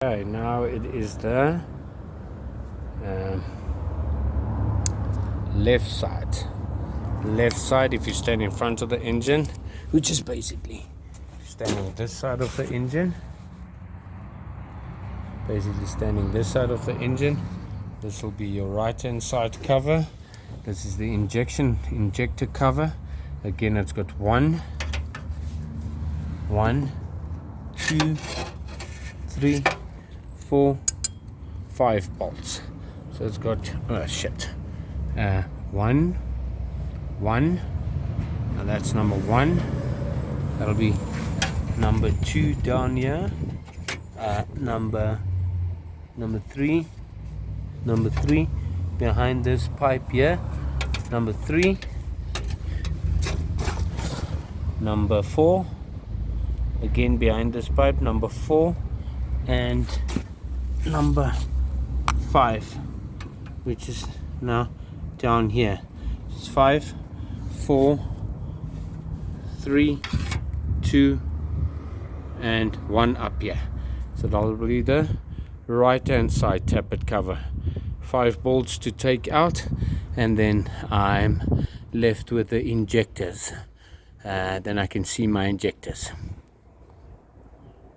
Okay, now it is the left side. Left side, if you stand in front of the engine, which is basically standing this side of the engine. Basically standing this side of the engine. This will be your right hand side cover. This is the injector cover. Again, it's got one, two, three, 4, 5 bolts. So it's got one. Now that's number 1. That'll be number 2 down here. Number 3 behind this pipe here. Number 3. Number 4 again behind this pipe. Number 4 and number 5, which is now down here. It's 5, 4, 3, 2 and 1 up here. So that'll be the right hand side tappet cover. 5 bolts to take out, and then I'm left with the injectors. Then I can see my injectors.